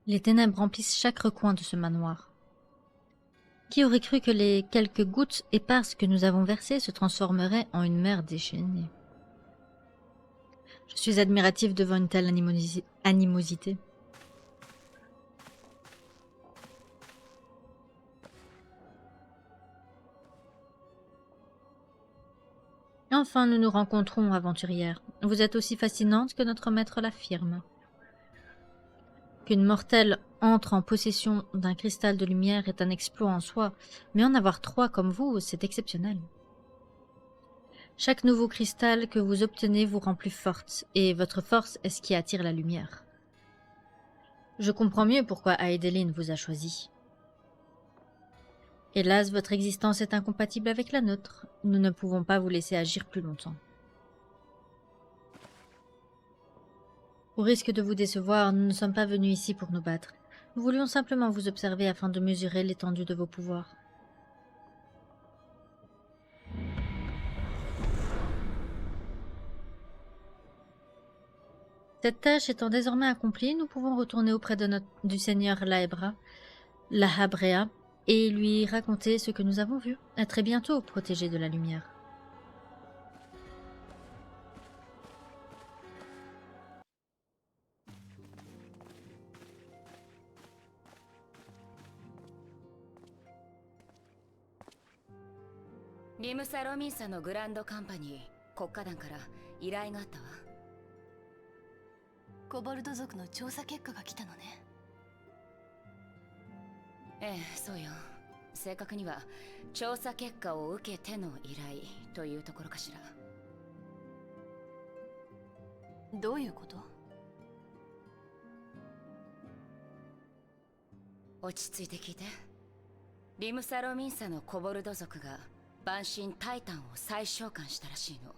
Les ténèbres remplissent chaque recoin de ce manoir. Qui aurait cru que les quelques gouttes éparses que nous avons versées se transformeraient en une mer déchaînée? Je suis admiratif devant une telle animosité. Enfin, nous nous rencontrons, aventurière. Vous êtes aussi fascinante que notre maître l'affirme. Qu'une mortelle entre en possession d'un cristal de lumière est un exploit en soi, mais en avoir 3 comme vous, c'est exceptionnel. Chaque nouveau cristal que vous obtenez vous rend plus forte, et votre force est ce qui attire la lumière. Je comprends mieux pourquoi Aedeline vous a choisi. Hélas, votre existence est incompatible avec la nôtre. Nous ne pouvons pas vous laisser agir plus longtemps. Au risque de vous décevoir, nous ne sommes pas venus ici pour nous battre. Nous voulions simplement vous observer afin de mesurer l'étendue de vos pouvoirs. Cette tâche étant désormais accomplie, nous pouvons retourner auprès du seigneur Lahabrea, et lui raconter ce que nous avons vu. À très bientôt, protégé de la lumière.リムサロミンサのグランドカンパニー国家団から依頼があったわ。コボルド族の調査結果が来たのね。ええ、そうよ。正確には調査結果を受けての依頼というところかしら。どういうこと？落ち着いて聞いて。リムサロミンサのコボルド族が万神タイタンを再召喚したらしいの。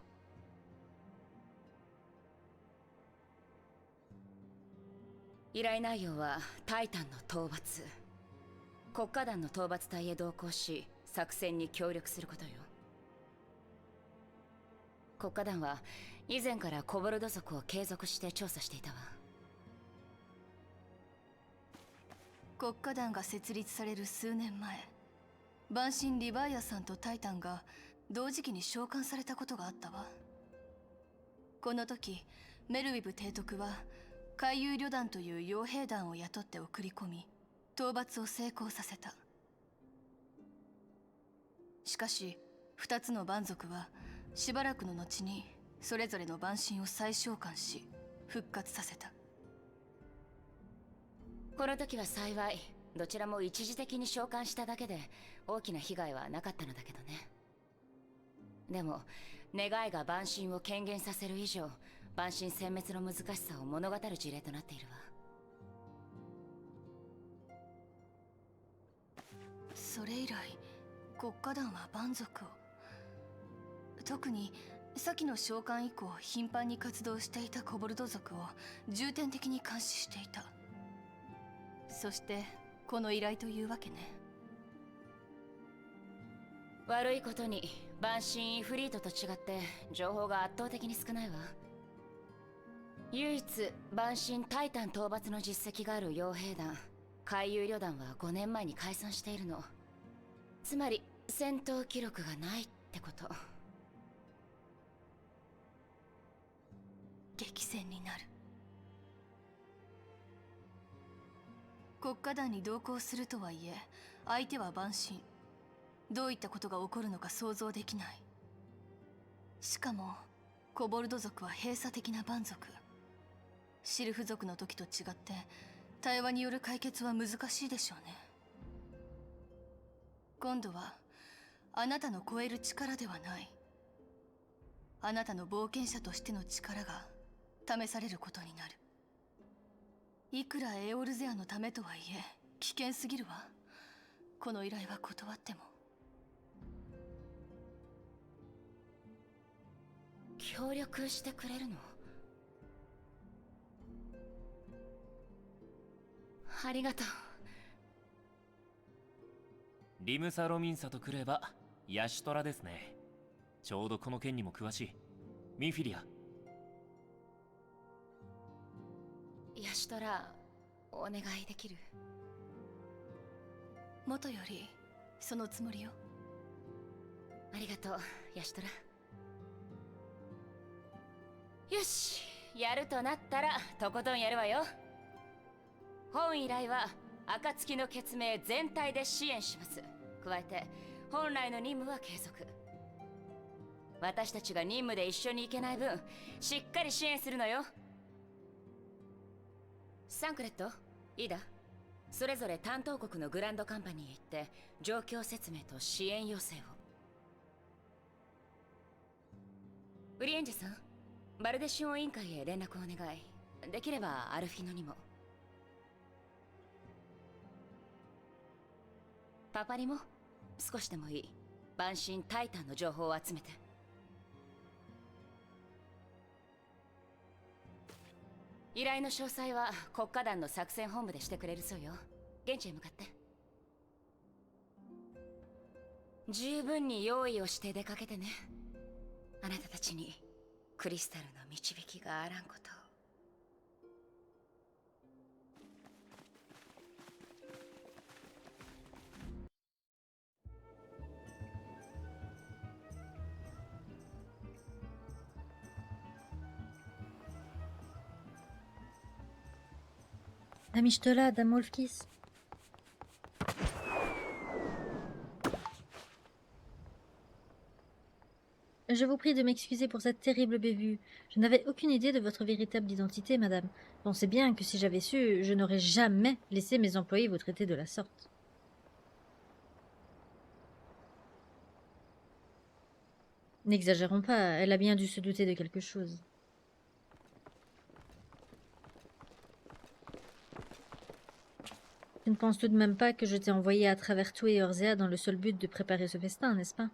依頼内容はタイタンの討伐。国家団の討伐隊へ同行し作戦に協力することよ。国家団は以前からコボルド族を継続して調査していたわ。国家団が設立される数年前、万神リヴァイアさんとタイタンが同時期に召喚されたことがあったわ。この時メルウィブ提督は海遊旅団という傭兵団を雇って送り込み、討伐を成功させた。しかし2つの蛮族はしばらくの後にそれぞれの万神を再召喚し復活させた。この時は幸いどちらも一時的に召喚しただけで大きな被害はなかったのだけどね。でも願いが万神を権限させる以上、万神殲滅の難しさを物語る事例となっているわ。それ以来国家団は蛮族を、特に先の召喚以降頻繁に活動していたコボルド族を重点的に監視していた。そしてこの依頼というわけね。悪いことに万神イフリートと違って情報が圧倒的に少ないわ。唯一万神タイタン討伐の実績がある傭兵団海遊旅団は5年前に解散しているの。つまり戦闘記録がないってこと。激戦になる。国家団に同行するとはいえ相手は万神。どういったことが起こるのか想像できない。しかもコボルド族は閉鎖的な蛮族。シルフ族の時と違って対話による解決は難しいでしょうね。今度はあなたの超える力ではない、あなたの冒険者としての力が試されることになる。いくらエオルゼアのためとはいえ危険すぎるわ。この依頼は断っても。協力してくれるの？ありがとう。リムサロミンサとくればヤシトラですね。ちょうどこの件にも詳しい。ミンフィリア。ヤシトラ、お願いできる？元よりそのつもりよ。ありがとう、ヤシトラ。よし、やるとなったらとことんやるわよ。本依頼は暁の決命全体で支援します。加えて本来の任務は継続。私たちが任務で一緒に行けない分しっかり支援するのよ。サンクレット、いいだ。それぞれ担当国のグランドカンパニーへ行って状況説明と支援要請を。ウリエンジェさん、バルデシオン委員会へ連絡をお願い。できればアルフィノにも。パパにも少しでもいい万神タイタンの情報を集めて。依頼の詳細は国家団の作戦本部でしてくれるそうよ。現地へ向かって。十分に用意をして出かけてね。あなたたちにクリスタルの導きがあらんことを。Amishtola, Dame Wolfkiss. Je vous prie de m'excuser pour cette terrible bévue. Je n'avais aucune idée de votre véritable identité, madame. Pensez bien que si j'avais su, je n'aurais jamais laissé mes employés vous traiter de la sorte. N'exagérons pas, elle a bien dû se douter de quelque chose. Tu ne penses tout de même pas que je t'ai envoyé à travers tout et Orzea dans le seul but de préparer ce festin, n'est-ce pas?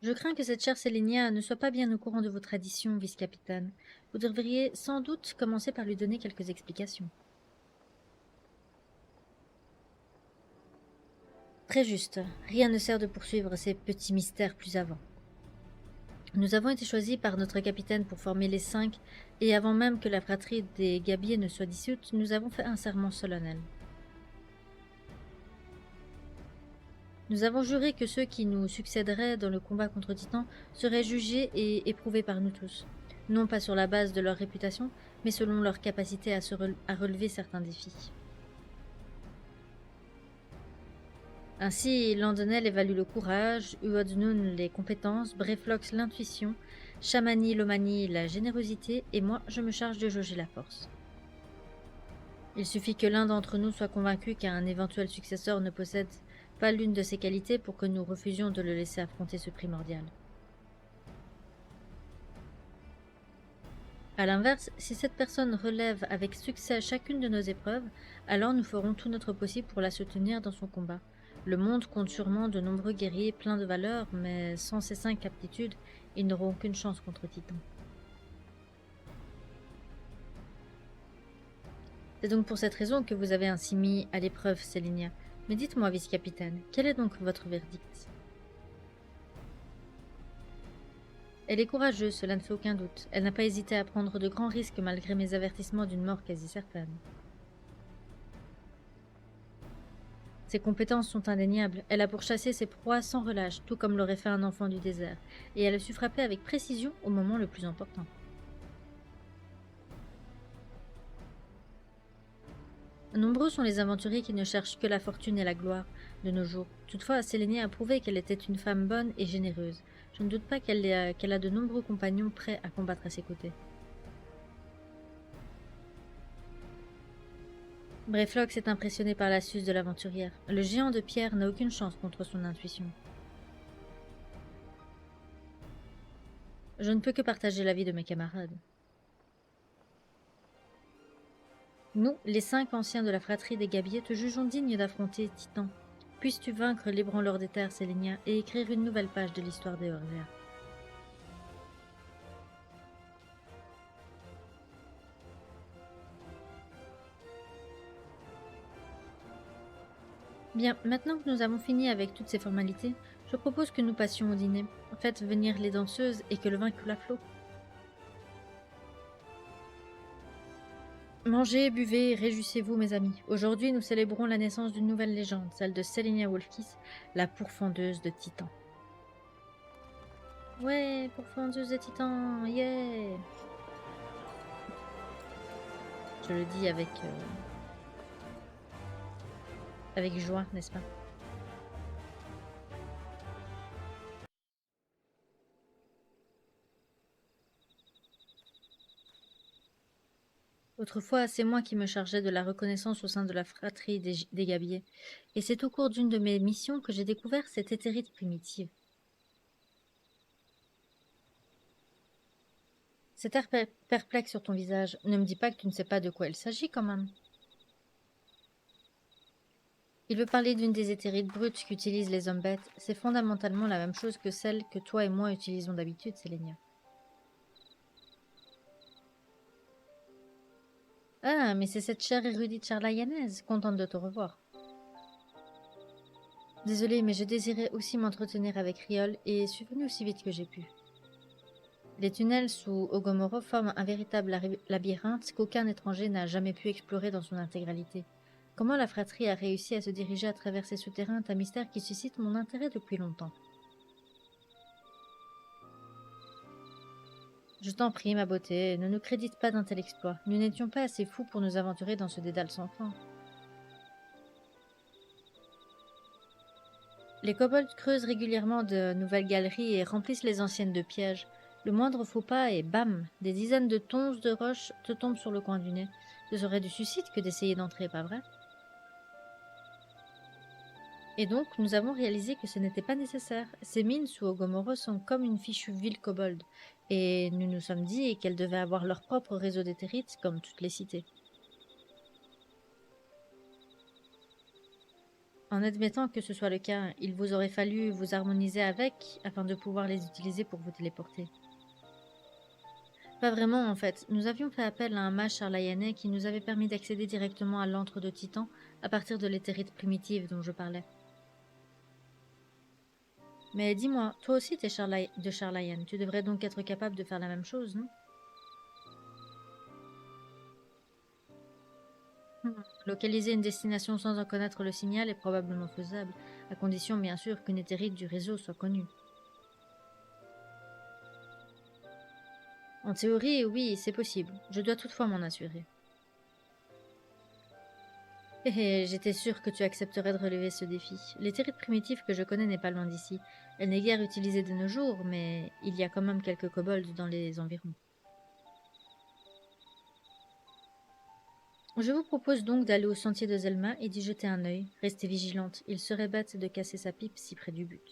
Je crains que cette chère Sélénia ne soit pas bien au courant de vos traditions, vice-capitaine. Vous devriez sans doute commencer par lui donner quelques explications. Très juste. Rien ne sert de poursuivre ces petits mystères plus avant. Nous avons été choisis par notre capitaine pour former les 5, et avant même que la fratrie des Gabiers ne soit dissoute, nous avons fait un serment solennel. Nous avons juré que ceux qui nous succéderaient dans le combat contre Titan seraient jugés et éprouvés par nous tous, non pas sur la base de leur réputation, mais selon leur capacité à relever certains défis. Ainsi, Landonel évalue le courage, Uodnun les compétences, Breflox l'intuition, Shamani Lomani la générosité, et moi je me charge de jauger la force. Il suffit que l'un d'entre nous soit convaincu qu'un éventuel successeur ne possède pas l'une de ces qualités pour que nous refusions de le laisser affronter ce primordial. A l'inverse, si cette personne relève avec succès chacune de nos épreuves, alors nous ferons tout notre possible pour la soutenir dans son combat. Le monde compte sûrement de nombreux guerriers pleins de valeur, mais sans ces 5 aptitudes, ils n'auront aucune chance contre Titan. C'est donc pour cette raison que vous avez ainsi mis à l'épreuve Sélénia. Mais dites-moi, vice-capitaine, quel est donc votre verdict? Elle est courageuse, cela ne fait aucun doute. Elle n'a pas hésité à prendre de grands risques malgré mes avertissements d'une mort quasi certaine. Ses compétences sont indéniables. Elle a pourchassé ses proies sans relâche, tout comme l'aurait fait un enfant du désert, et elle a su frapper avec précision au moment le plus important. Nombreux sont les aventuriers qui ne cherchent que la fortune et la gloire de nos jours. Toutefois, Sélénia a prouvé qu'elle était une femme bonne et généreuse. Je ne doute pas qu'elle a de nombreux compagnons prêts à combattre à ses côtés. Breflox est impressionné par l'astuce de l'aventurière. Le géant de pierre n'a aucune chance contre son intuition. Je ne peux que partager l'avis de mes camarades. Nous, les 5 anciens de la fratrie des Gabiers, te jugeons digne d'affronter Titan. Puisses-tu vaincre l'ébranleur des terres, Sélénia, et écrire une nouvelle page de l'histoire des Orzea. Bien, maintenant que nous avons fini avec toutes ces formalités, je propose que nous passions au dîner. Faites venir les danseuses et que le vin coule à flot. Mangez, buvez, réjouissez-vous, mes amis. Aujourd'hui, nous célébrons la naissance d'une nouvelle légende, celle de Selenia Wolfkiss, la pourfendeuse de Titan. Ouais, pourfendeuse de Titan, yeah! Je le dis avec joie, n'est-ce pas? Autrefois, c'est moi qui me chargeais de la reconnaissance au sein de la fratrie des Gabiers, et c'est au cours d'une de mes missions que j'ai découvert cette éthérite primitive. Cet air perplexe sur ton visage, ne me dis pas que tu ne sais pas de quoi il s'agit quand même. Il veut parler d'une des éthérites brutes qu'utilisent les hommes bêtes. C'est fondamentalement la même chose que celle que toi et moi utilisons d'habitude, Sélénia. Ah, mais c'est cette chère érudite charlayanaise, contente de te revoir. Désolée, mais je désirais aussi m'entretenir avec Riol et suis venue aussi vite que j'ai pu. Les tunnels sous Ogomoro forment un véritable labyrinthe qu'aucun étranger n'a jamais pu explorer dans son intégralité. Comment la fratrie a réussi à se diriger à travers ces souterrains est un mystère qui suscite mon intérêt depuis longtemps. Je t'en prie, ma beauté, ne nous crédite pas d'un tel exploit. Nous n'étions pas assez fous pour nous aventurer dans ce dédale sans fin. Les kobolds creusent régulièrement de nouvelles galeries et remplissent les anciennes de pièges. Le moindre faux pas et bam, des dizaines de tonces de roches te tombent sur le coin du nez. Ce serait du suicide que d'essayer d'entrer, pas vrai? Et donc, nous avons réalisé que ce n'était pas nécessaire. Ces mines sous Ogomoro sont comme une fichue ville kobold, et nous nous sommes dit qu'elles devaient avoir leur propre réseau d'éthérites, comme toutes les cités. En admettant que ce soit le cas, il vous aurait fallu vous harmoniser avec, afin de pouvoir les utiliser pour vous téléporter. Pas vraiment, en fait. Nous avions fait appel à un mage charlayanais qui nous avait permis d'accéder directement à l'antre de Titan, à partir de l'éthérite primitive dont je parlais. Mais dis-moi, toi aussi t'es de Charlayan, tu devrais donc être capable de faire la même chose, non? Localiser une destination sans en connaître le signal est probablement faisable, à condition bien sûr qu'une éthérite du réseau soit connue. En théorie, oui, c'est possible. Je dois toutefois m'en assurer. J'étais sûre que tu accepterais de relever ce défi. L'éthérite primitive que je connais n'est pas loin d'ici. Elle n'est guère utilisée de nos jours, mais il y a quand même quelques kobolds dans les environs. Je vous propose donc d'aller au sentier de Zelma et d'y jeter un œil. Restez vigilante, il serait bête de casser sa pipe si près du but.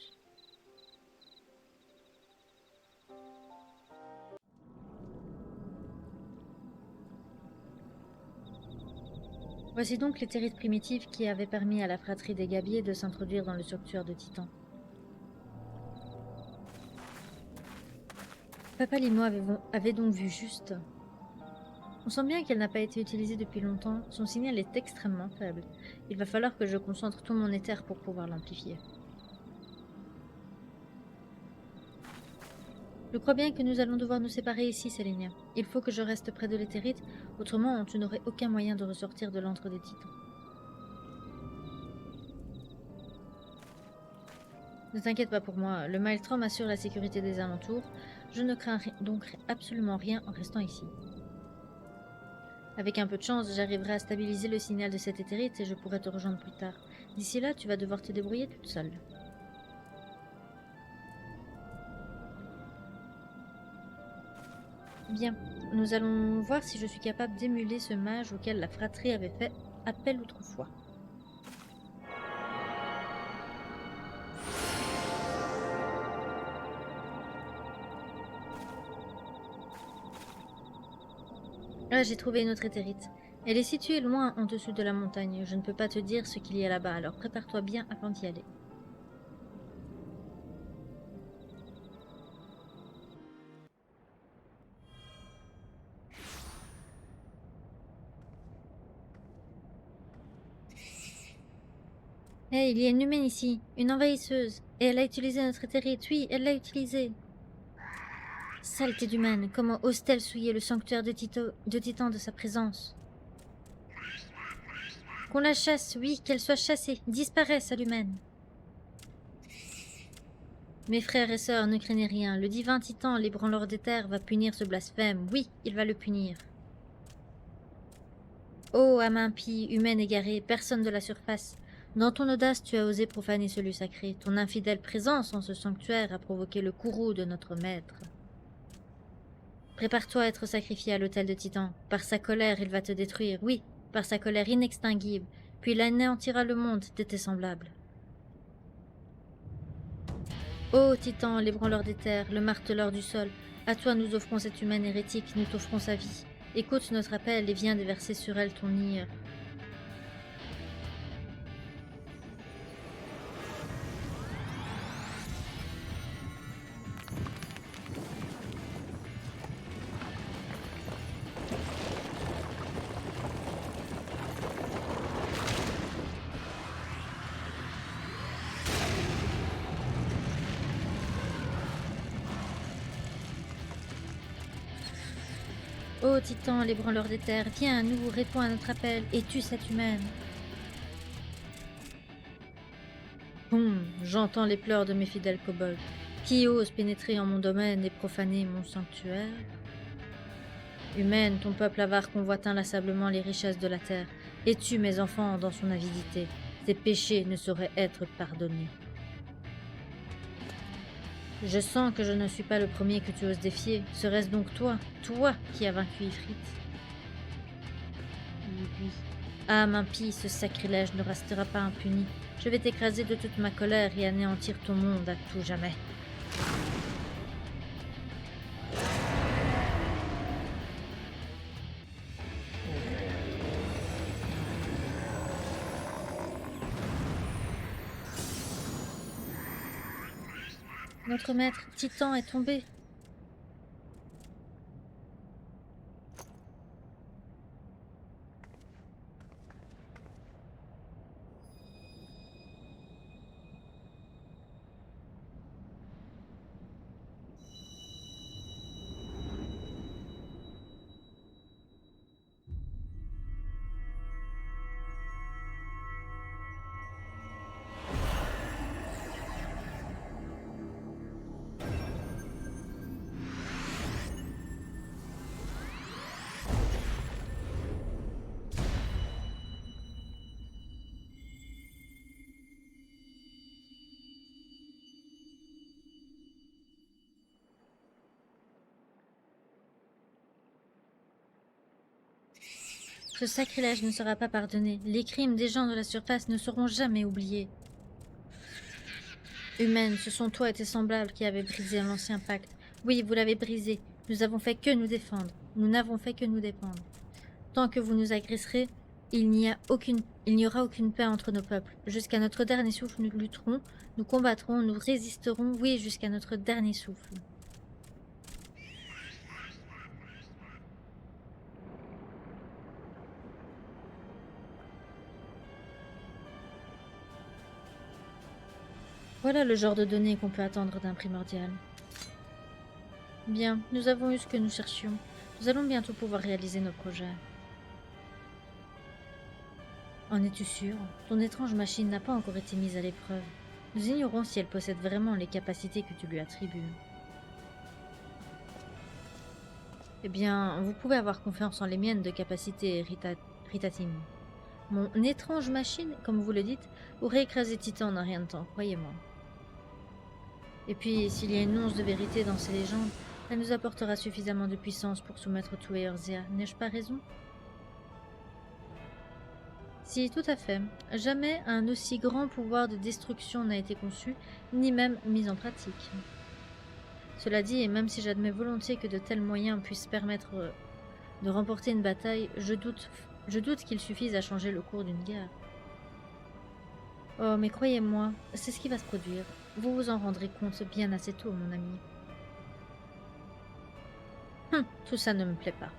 Voici donc l'éthérite primitive qui avait permis à la fratrie des Gabiers de s'introduire dans le sanctuaire de Titan. Papa Limo avait donc vu juste. On sent bien qu'elle n'a pas été utilisée depuis longtemps, son signal est extrêmement faible. Il va falloir que je concentre tout mon éther pour pouvoir l'amplifier. Je crois bien que nous allons devoir nous séparer ici, Sélénia. Il faut que je reste près de l'éthérite, autrement tu n'aurais aucun moyen de ressortir de l'antre des titans. Ne t'inquiète pas pour moi, le Maelstrom assure la sécurité des alentours. Je ne crains donc absolument rien en restant ici. Avec un peu de chance, j'arriverai à stabiliser le signal de cette éthérite et je pourrai te rejoindre plus tard. D'ici là, tu vas devoir te débrouiller toute seule. Bien, nous allons voir si je suis capable d'émuler ce mage auquel la fratrie avait fait appel autrefois. Ah, j'ai trouvé une autre éthérite. Elle est située loin en dessous de la montagne. Je ne peux pas te dire ce qu'il y a là-bas, alors prépare-toi bien avant d'y aller. Hé, il y a une humaine ici, une envahisseuse. Et elle a utilisé notre éthérite. Oui, elle l'a utilisée. Saleté d'humaine, comment ose-t-elle souiller le sanctuaire de Titan de sa présence? Qu'on la chasse, oui, qu'elle soit chassée, disparaisse à l'humaine. Mes frères et sœurs, ne craignez rien, le divin titan, l'ébranleur des terres, va punir ce blasphème, oui, il va le punir. Ô âme impie, humaine égarée, personne de la surface, dans ton audace tu as osé profaner ce lieu sacré, ton infidèle présence en ce sanctuaire a provoqué le courroux de notre maître. Prépare-toi à être sacrifié à l'autel de Titan, par sa colère il va te détruire, oui, par sa colère inextinguible, puis il anéantira le monde de tes semblables. Ô Titan, l'ébranleur des terres, le marteleur du sol, à toi nous offrons cette humaine hérétique, nous t'offrons sa vie. Écoute notre appel et viens déverser sur elle ton ire. Ô Titan, l'ébranleur des terres, viens à nous, réponds à notre appel et tue cette humaine. J'entends les pleurs de mes fidèles kobolds. Qui ose pénétrer en mon domaine et profaner mon sanctuaire? Humaine, ton peuple avare convoite inlassablement les richesses de la terre et tue mes enfants dans son avidité. Ses péchés ne sauraient être pardonnés. Je sens que je ne suis pas le premier que tu oses défier. Serait-ce donc toi qui as vaincu Ifrit? Oui. Âme impie, ce sacrilège ne restera pas impuni. Je vais t'écraser de toute ma colère et anéantir ton monde à tout jamais. Notre maître Titan est tombé. Ce sacrilège ne sera pas pardonné. Les crimes des gens de la surface ne seront jamais oubliés. Humaine, ce sont toi et tes semblables qui avez brisé l'ancien pacte. Oui, vous l'avez brisé. Nous n'avons fait que nous défendre. Nous n'avons fait que nous défendre. Tant que vous nous agresserez, il n'y aura aucune paix entre nos peuples. Jusqu'à notre dernier souffle, nous lutterons, nous combattrons, nous résisterons, oui, jusqu'à notre dernier souffle. Voilà le genre de données qu'on peut attendre d'un primordial. Bien, nous avons eu ce que nous cherchions. Nous allons bientôt pouvoir réaliser nos projets. En es-tu sûr? Ton étrange machine n'a pas encore été mise à l'épreuve. Nous ignorons si elle possède vraiment les capacités que tu lui attribues. Eh bien, vous pouvez avoir confiance en les miennes de capacité Ritatim. Mon étrange machine, comme vous le dites, aurait écrasé Titan en un rien de temps, croyez-moi. Et puis, s'il y a une once de vérité dans ces légendes, elle nous apportera suffisamment de puissance pour soumettre tout Eorzea. N'ai-je pas raison? Si, tout à fait. Jamais un aussi grand pouvoir de destruction n'a été conçu, ni même mis en pratique. Cela dit, et même si j'admets volontiers que de tels moyens puissent permettre de remporter une bataille, je doute qu'il suffise à changer le cours d'une guerre. Oh, mais croyez-moi, c'est ce qui va se produire. Vous vous en rendrez compte bien assez tôt, mon ami. Tout ça ne me plaît pas.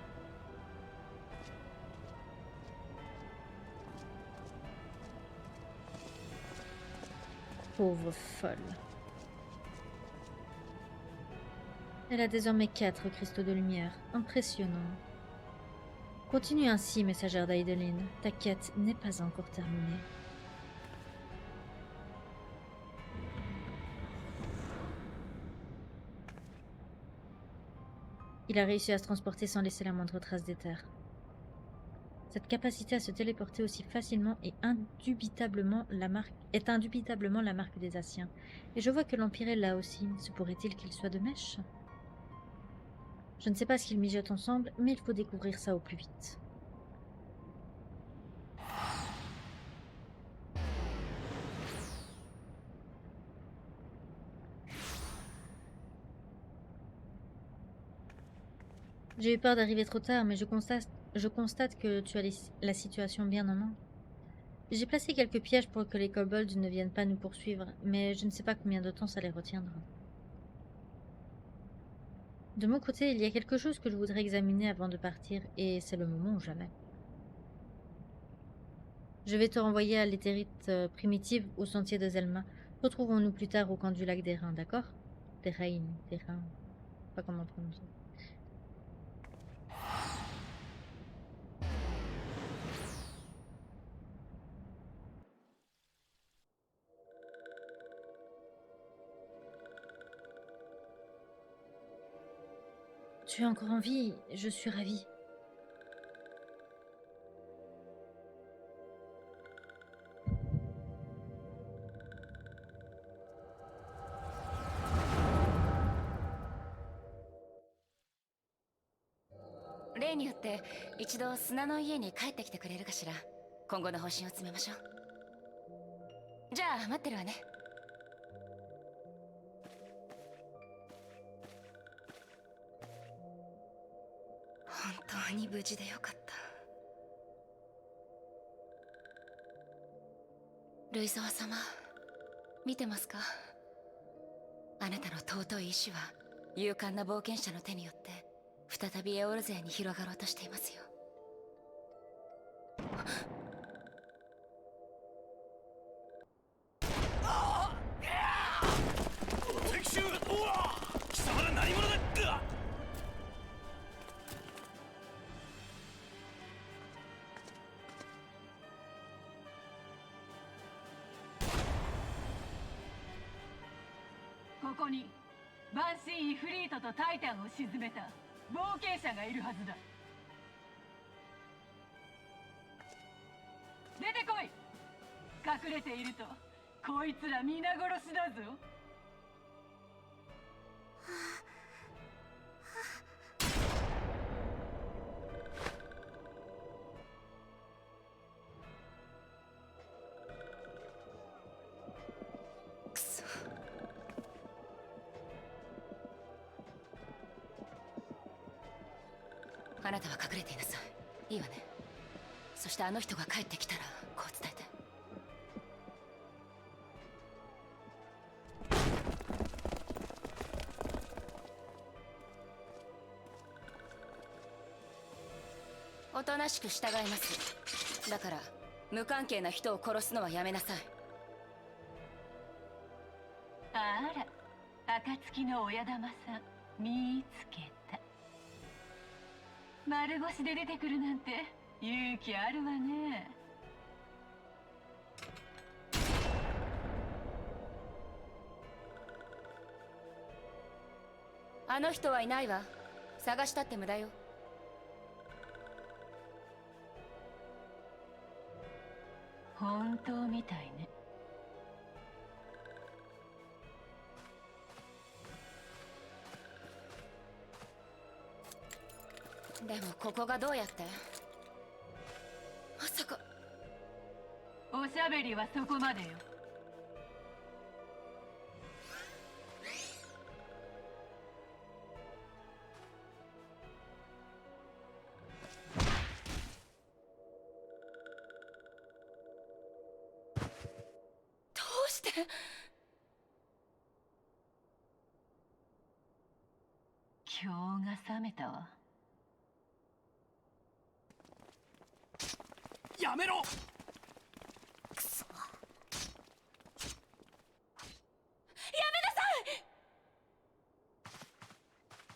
Pauvre folle. Elle a désormais 4 cristaux de lumière. Impressionnant. Continue ainsi, messagère d'Aideline. Ta quête n'est pas encore terminée. Il a réussi à se transporter sans laisser la moindre trace d'éther. Cette capacité à se téléporter aussi facilement est indubitablement la marque des Asiens. Et je vois que l'Empire est là aussi. Se pourrait-il qu'il soit de mèche? Je ne sais pas ce qu'ils mijotent ensemble, mais il faut découvrir ça au plus vite. J'ai eu peur d'arriver trop tard, mais je constate que tu as la situation bien en main. J'ai placé quelques pièges pour que les kobolds ne viennent pas nous poursuivre, mais je ne sais pas combien de temps ça les retiendra. De mon côté, il y a quelque chose que je voudrais examiner avant de partir, et c'est le moment ou jamais. Je vais te renvoyer à l'éthérite primitive au sentier de Zelma. Retrouvons-nous plus tard au camp du lac des Reins, d'accord? Des Reins, je sais pas comment prononcer. Tu es encore en vie, je suis ravie.例によって一度砂の家に帰ってきてくれるかしら。今後の方針を詰めましょう。じゃあ待ってるわね。本当に無事でよかった。ルイゾワ様、見てますか？あなたの尊い意志は勇敢な冒険者の手によって再びエオル勢に広がろうとしていますよ。敵襲！貴様ら何者だ！ここにバンシー・イフリートとタイタンを沈めた冒険者がいるはずだ。出てこい。隠れているとこいつら皆殺しだぞ。くそ。あなたは隠れていなさい。いいわね。そしてあの人が帰ってきたらこう伝えて。おとなしく従います。だから無関係な人を殺すのはやめなさい。あら、暁の親玉さん見つけた。丸腰で出てくるなんて勇気あるわね。あの人はいないわ。探したって無駄よ。本当みたいね。でもここがどうやって？まさか。おしゃべりはそこまでよ。どうして？今日が覚めたわ。やめろ！くそ。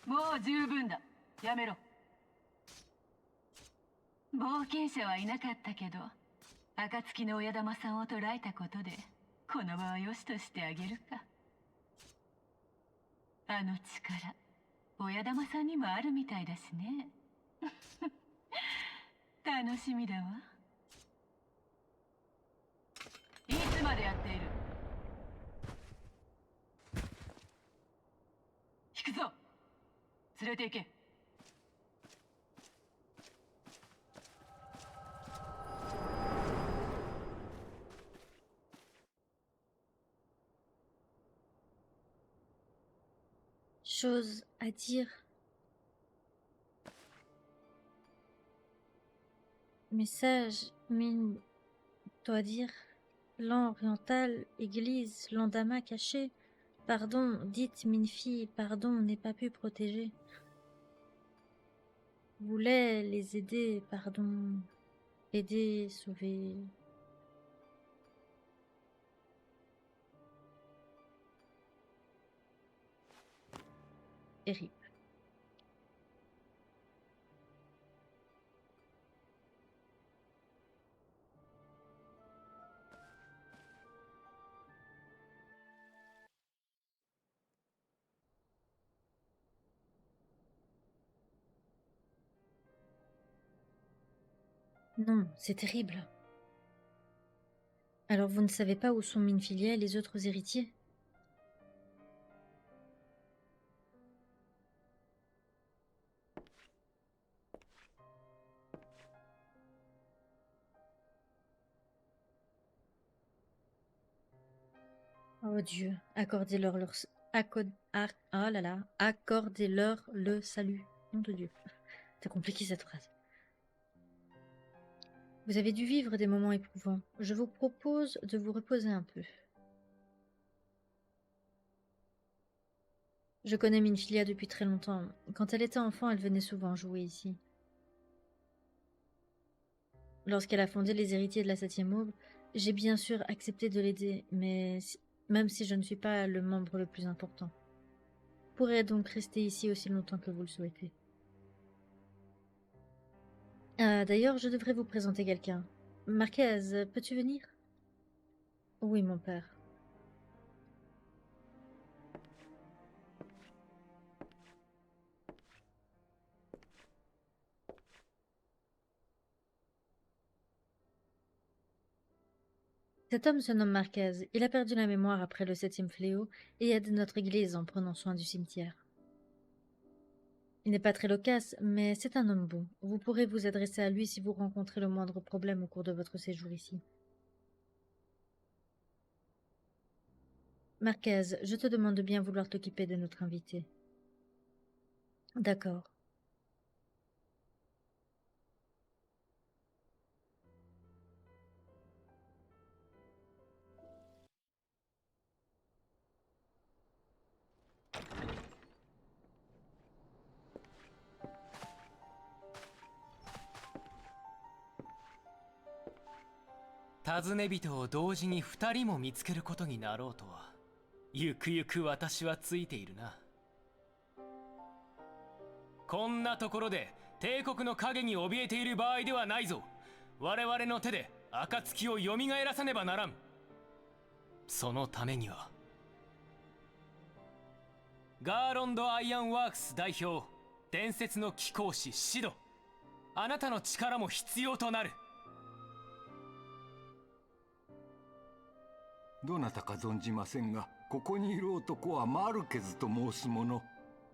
もう十分だ。やめろ。冒険者はいなかったけど、暁の親玉さんを捕らえたことでこの場は良しとしてあげるか。あの力、親玉さんにもあるみたいだしね。楽しみだわ。いつまでやっている？引くぞ。連れて行け。Chose à dire. Message, mine, doit dire. Lan oriental, église, landama caché. Pardon, dites mine fille, pardon, n'est pas pu protéger. Voulait les aider, pardon. Aider, sauver. Terrible. Non, c'est terrible. Alors vous ne savez pas où sont Minfilia et les autres héritiers? Oh Dieu, accordez-leur leur... oh là là, accordez-leur le salut. Nom de Dieu. C'est compliqué cette phrase. Vous avez dû vivre des moments éprouvants. Je vous propose de vous reposer un peu. Je connais Minfilia depuis très longtemps. Quand elle était enfant, elle venait souvent jouer ici. Lorsqu'elle a fondé les héritiers de la 7e aube, j'ai bien sûr accepté de l'aider, mais même si je ne suis pas le membre le plus important. Vous pourrez donc rester ici aussi longtemps que vous le souhaitez. D'ailleurs, je devrais vous présenter quelqu'un. Marquez, peux-tu venir? Oui, mon père. Cet homme se nomme Marquez. Il a perdu la mémoire après le 7e fléau et aide notre église en prenant soin du cimetière. Il n'est pas très loquace, mais c'est un homme bon. Vous pourrez vous adresser à lui si vous rencontrez le moindre problème au cours de votre séjour ici. Marquez, je te demande de bien vouloir t'occuper de notre invité. D'accord.尋ね人を同時に2人も見つけることになろうとは、ゆくゆく私はついているな。こんなところで帝国の影に怯えている場合ではないぞ。我々の手で暁を蘇らさねばならん。そのためにはガーロンド・アイアンワークス代表、伝説の貴公子シド、あなたの力も必要となる。どなたか存じませんが、ここにいる男はマルケズと申す者。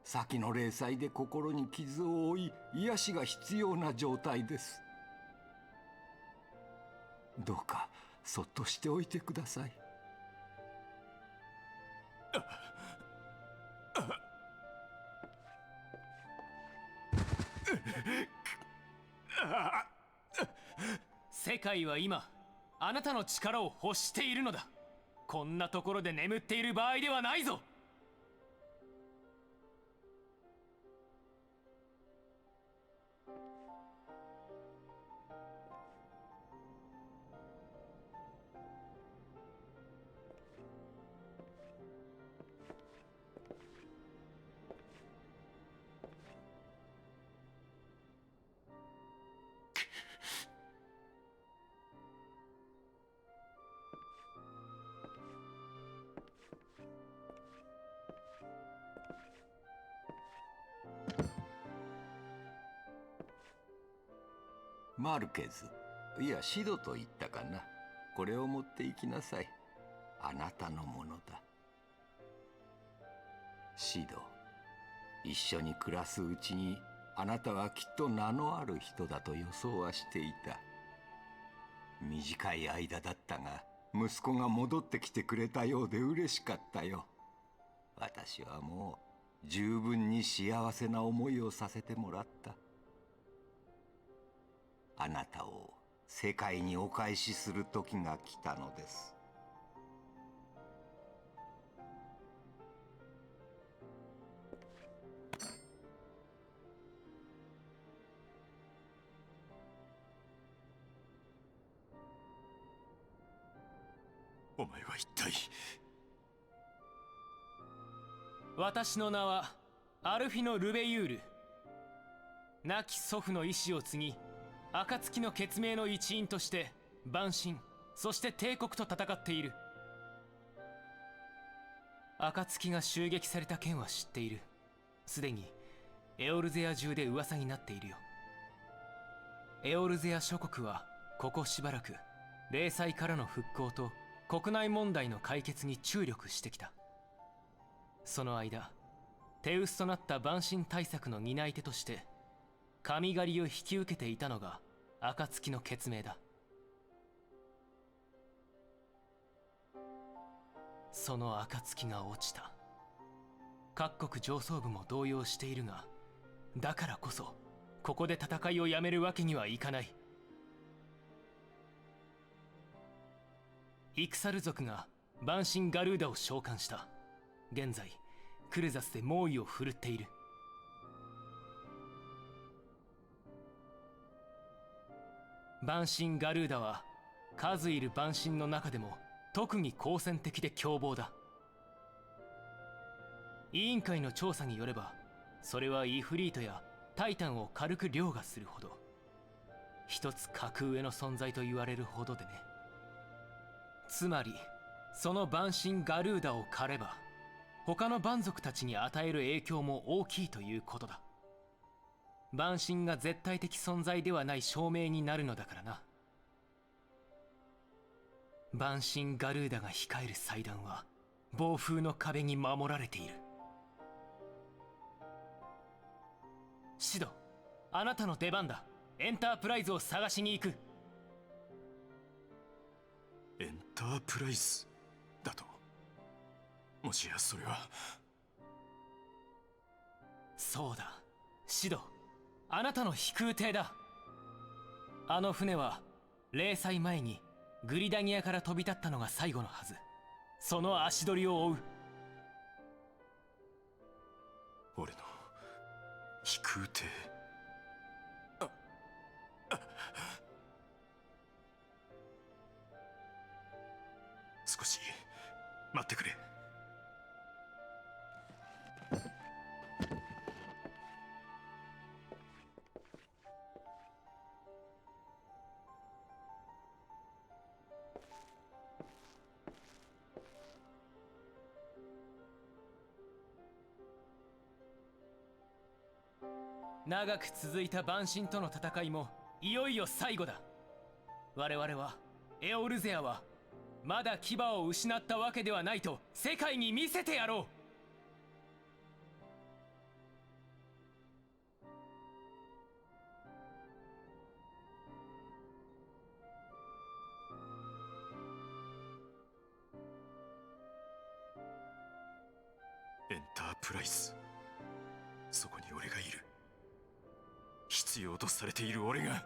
先の霊祭で心に傷を負い、癒しが必要な状態です。どうかそっとしておいてください。世界は今あなたの力を欲しているのだ。こんなところで眠っている場合ではないぞ。マルケズ、いやシドと言ったかな。これを持って行きなさい。あなたのものだ。シド、一緒に暮らすうちにあなたはきっと名のある人だと予想はしていた。短い間だったが息子が戻ってきてくれたようで嬉しかったよ。私はもう十分に幸せな思いをさせてもらった。あなたを世界にお返しする時が来たのです。お前は一体。私の名はアルフィノ・ルベユール。亡き祖父の意志を継ぎ、暁の血盟の一員として蛮神、そして帝国と戦っている。暁が襲撃された件は知っている。すでにエオルゼア中で噂になっているよ。エオルゼア諸国はここしばらく霊災からの復興と国内問題の解決に注力してきた。その間、手薄となった蛮神対策の担い手として神狩りを引き受けていたのが暁の血盟だ。その暁が落ちた。各国上層部も動揺しているが、だからこそここで戦いをやめるわけにはいかない。イクサル族が蛮神ガルーダを召喚した。現在クルザスで猛威を振るっている。蛮神ガルーダは数いる蛮神の中でも特に好戦的で凶暴だ。委員会の調査によれば、それはイフリートやタイタンを軽く凌駕するほど、一つ格上の存在と言われるほどでね。つまりその蛮神ガルーダを狩れば他の蛮族たちに与える影響も大きいということだ。蛮神が絶対的存在ではない証明になるのだからな。蛮神ガルーダが控える祭壇は暴風の壁に守られている。シド、あなたの出番だ。エンタープライズを探しに行く。エンタープライズだと？もしやそれは。そうだ、シド、あなたの飛空艇だ。あの船は霊祭前にグリダニアから飛び立ったのが最後のはず。その足取りを追う。俺の飛空艇。少し待ってくれ。長く続いた蛮神との戦いもいよいよ最後だ。我々はエオルゼアはまだ牙を失ったわけではないと世界に見せてやろエンタープライズ、そこに俺がいる。必要とされている俺が。